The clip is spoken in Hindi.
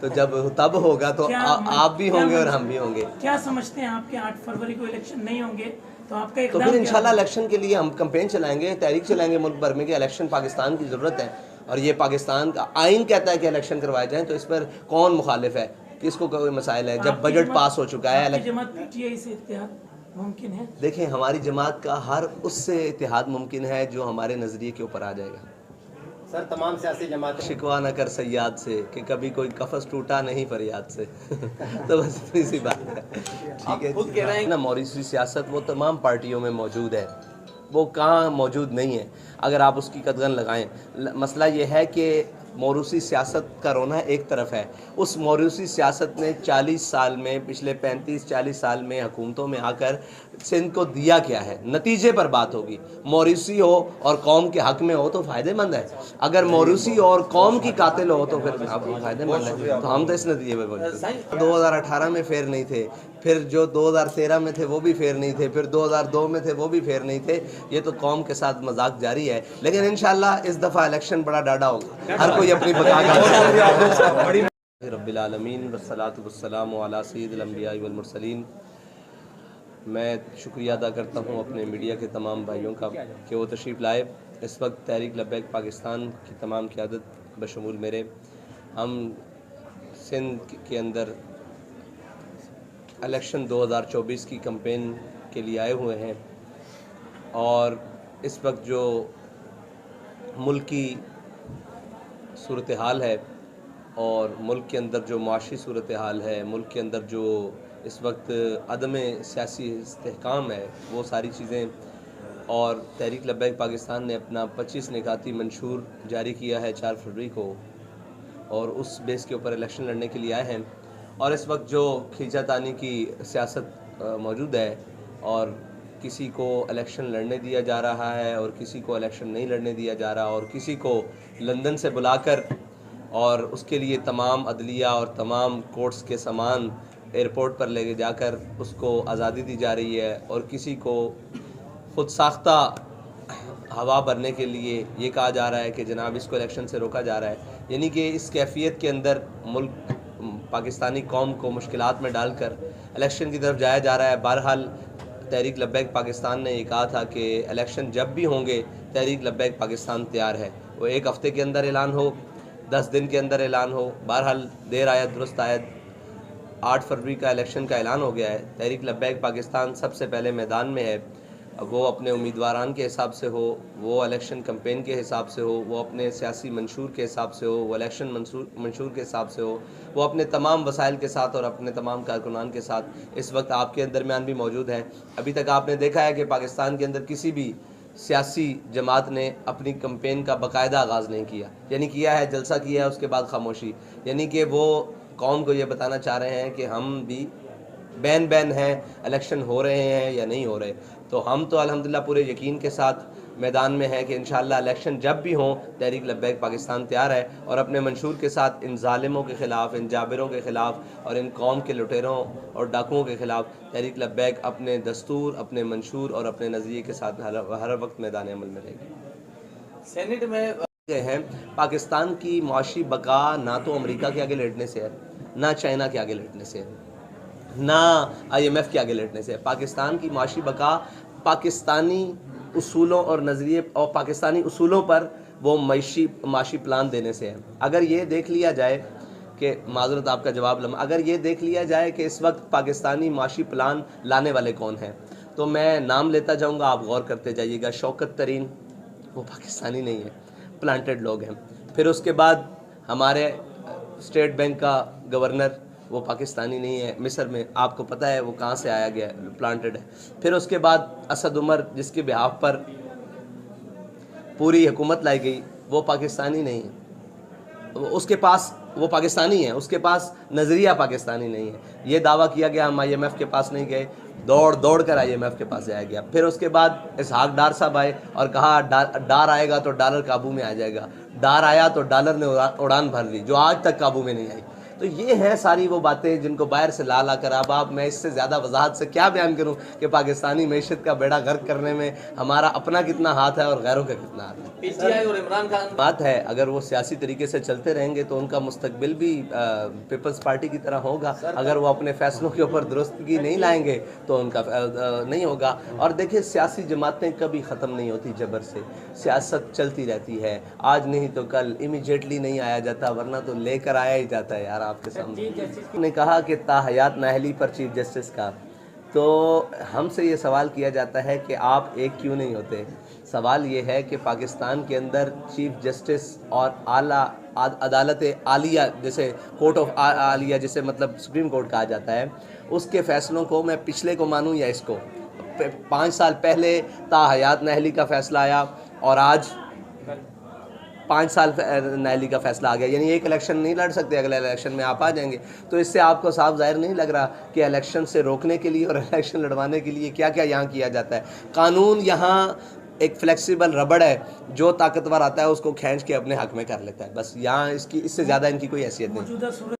तो जब तब होगा तो आप भी होंगे और हम भी होंगे। क्या समझते हैं आपके 8 फरवरी को इलेक्शन नहीं होंगे तो आपका तो फिर इंशाल्लाह इलेक्शन के लिए हम कैंपेन चलाएंगे, तहरीक चलाएंगे मुल्क भर में कि इलेक्शन पाकिस्तान की ज़रूरत है और ये पाकिस्तान का आइन कहता है कि इलेक्शन करवाए जाएँ। तो इस पर कौन मुखालिफ है, किसको कोई मसाइल है? जब बजट पास हो चुका है, जमात पीटीआई से इत्तेहाद मुमकिन है? देखें हमारी जमात का हर उससे इत्तेहाद मुमकिन है जो हमारे नज़रिए के ऊपर आ जाएगा। सर तमाम सियासी जमात शिकवा न कर सयाद से कि कभी कोई कफस टूटा नहीं फरियाद से तो बस इतनी सी बात है। ठीक है, खुद कह रहे हैं ना मॉरिशस सियासत वो तमाम पार्टियों में मौजूद है, वो कहाँ मौजूद नहीं है अगर आप उसकी कदगन लगाएं। मसला ये है कि मौरूसी सियासत का रोना एक तरफ है, उस मौरूसी सियासत ने 40 साल में, पिछले 35-40 साल में हुकूमतों में आकर सिंध को दिया क्या है। नतीजे पर बात होगी, मौरूसी हो और कौम के हक में हो तो फ़ायदेमंद है, अगर मौरूसी और कौम की कातिल हो तो फिर फ़ायदेमंद है। तो हम तो इस नतीजे पर पहुँचे। 2018 में फेर नहीं थे, फिर जो 2013 में थे वो भी फेर नहीं थे, फिर 2002 में थे वो भी फेर नहीं थे। ये तो कौम के साथ मजाक जारी है, लेकिन इंशाल्लाह इस दफ़ा इलेक्शन बड़ा डाढ़ा होगा, हर कोई अपनी बका का। रब्बिल आलमीन वस्सलातु वस्सलामु अला सय्यिदिल अंबिया वल मुरसलीन। मैं शुक्रिया अदा करता हूँ अपने मीडिया के तमाम भाइयों का कि वो तशरीफ़ लाए। इस वक्त तहरीक लब्बैक पाकिस्तान की तमाम क़यादत बशमूल मेरे, हम सिंध के अंदर इलेक्शन 2024 की कैंपेन के लिए आए हुए हैं और इस वक्त जो मुल्क की सूरत हाल है और मुल्क के अंदर जो माशी सूरत हाल है, मुल्क के अंदर जो इस वक्त अदम सियासी इस्तेहकाम है, वो सारी चीज़ें, और तहरीक लब्बैक पाकिस्तान ने अपना 25 निकाती मंशूर जारी किया है 4 फरवरी को और उस बेस के ऊपर इलेक्शन लड़ने के लिए आए हैं। और इस वक्त जो खींचातानी की सियासत मौजूद है और किसी को इलेक्शन लड़ने दिया जा रहा है और किसी को इलेक्शन नहीं लड़ने दिया जा रहा, और किसी को लंदन से बुलाकर और उसके लिए तमाम अदलिया और तमाम कोर्ट्स के सामान एयरपोर्ट पर लेके जाकर उसको आज़ादी दी जा रही है, और किसी को ख़ुद साख्ता हवा भरने के लिए ये कहा जा रहा है कि जनाब इसको इलेक्शन से रोका जा रहा है। यानी कि इस कैफियत के अंदर मुल्क पाकिस्तानी कौम को मुश्किलात में डालकर इलेक्शन की तरफ जाया जा रहा है। बहरहाल तहरीक लब्बैक पाकिस्तान ने ये कहा था कि इलेक्शन जब भी होंगे तहरीक लब्बैक पाकिस्तान तैयार है, वो 1 हफ़्ते के अंदर ऐलान हो, 10 दिन के अंदर ऐलान हो। बहरहाल देर आयत दुरुस्त आयत, 8 फरवरी का इलेक्शन का ऐलान हो गया है। तहरीक लब्बैक पाकिस्तान सबसे पहले मैदान में है, वो अपने उम्मीदवारान के हिसाब से हो, वो इलेक्शन कैंपेन के हिसाब से हो, वो अपने सियासी मंशूर के हिसाब से हो, वो इलेक्शन मंशूर के हिसाब से हो, वो अपने तमाम वसाइल के साथ और अपने तमाम कारकुनान के साथ इस वक्त आपके दरमियान भी मौजूद हैं। अभी तक आपने देखा है कि पाकिस्तान के अंदर किसी भी सियासी जमात ने अपनी कैंपेन का बाकायदा आगाज़ नहीं किया, यानी किया है जलसा किया है, उसके बाद खामोशी। यानी कि वो कौम को ये बताना चाह रहे हैं कि हम भी बैन हैं, इलेक्शन हो रहे हैं या नहीं हो रहे। तो हम तो अल्हम्दुलिल्लाह पूरे यकीन के साथ मैदान में है कि इंशाअल्लाह इलेक्शन जब भी हों तहरीक लब्बैक पाकिस्तान तैयार है, और अपने मंशूर के साथ इन जालिमों के ख़िलाफ़, इन जाबिरों के ख़िलाफ़ और इन कौम के लुटेरों और डाकुओं के ख़िलाफ़ तहरीक लब्बैक अपने दस्तूर, अपने मंशूर और अपने नज़रिए के साथ हर वक्त मैदान अमल में रहेगी। सेनेट में हैं पाकिस्तान की माशी बका ना तो अमेरिका के आगे लड़ने से है, ना चाइना के आगे लड़ने से है, ना IMF के आगे लड़ने से है। पाकिस्तान की माशी बका पाकिस्तानी उसूलों और नज़रिए और पाकिस्तानी उसूलों पर वो माशी प्लान देने से है। अगर ये देख लिया जाए कि माज़रत आपका जवाब लम्हा, अगर ये देख लिया जाए कि इस वक्त पाकिस्तानी माशी प्लान लाने वाले कौन हैं, तो मैं नाम लेता जाऊँगा, आप गौर करते जाइएगा। शौकत तरीन वो पाकिस्तानी नहीं है, प्लांटेड लोग हैं। फिर उसके बाद हमारे स्टेट बैंक का गवर्नर वो पाकिस्तानी नहीं है, मिस्र में आपको पता है वो कहाँ से आया गया है, प्लांटेड है। फिर उसके बाद असद उमर जिसके बिहाफ पर पूरी हुकूमत लाई गई, वो पाकिस्तानी नहीं है, उसके पास वो पाकिस्तानी है, उसके पास नज़रिया पाकिस्तानी नहीं है। ये दावा किया गया हम IMF के पास नहीं गए, दौड़ कर IMF के पास जाया गया। फिर उसके बाद इसहाक डार साहब आए और कहा डार आएगा तो डॉलर काबू में आ जाएगा। डार आया तो डॉलर ने उड़ान भर ली, जो आज तक काबू में नहीं आई। तो ये हैं सारी वो बातें जिनको बाहर से ला कर अब मैं इससे ज़्यादा वजाहत से क्या बयान करूं कि पाकिस्तानी मैशत का बेड़ा गर्क करने में हमारा अपना कितना हाथ है और गैरों का कितना हाथ है। पीटीआई और इमरान खान बात है, अगर वो सियासी तरीके से चलते रहेंगे तो उनका मुस्तकबिल भी पीपल्स पार्टी की तरह होगा। अगर वो अपने फैसलों के ऊपर दुरुस्तगी नहीं लाएंगे तो उनका नहीं होगा। और देखिए, सियासी जमातें कभी ख़त्म नहीं होती जबर से, सियासत चलती रहती है। आज नहीं तो कल, इमीडिएटली नहीं आया जाता, वरना तो लेकर आया ही जाता है यार आपके सामने। ने कहा कि ताहयात नाहली पर चीफ जस्टिस का, तो हमसे ये सवाल किया जाता है कि आप एक क्यों नहीं होते। सवाल ये है कि पाकिस्तान के अंदर चीफ जस्टिस और आला अदालत आलिया, जैसे कोर्ट ऑफ आलिया, जिसे मतलब सुप्रीम कोर्ट कहा जाता है, उसके फ़ैसलों को मैं पिछले को मानूं या इसको। 5 साल पहले ताहयात नाहली का फ़ैसला आया और आज 5 साल नाहली का फैसला आ गया, यानी एक इलेक्शन नहीं लड़ सकते, अगले इलेक्शन में आप आ जाएंगे। तो इससे आपको साफ जाहिर नहीं लग रहा कि इलेक्शन से रोकने के लिए और इलेक्शन लड़वाने के लिए क्या क्या यहाँ किया जाता है। कानून यहाँ एक फ्लेक्सिबल रबड़ है, जो ताकतवर आता है उसको खींच के अपने हक में कर लेता है। बस यहाँ इससे ज़्यादा इनकी कोई हैसियत नहीं।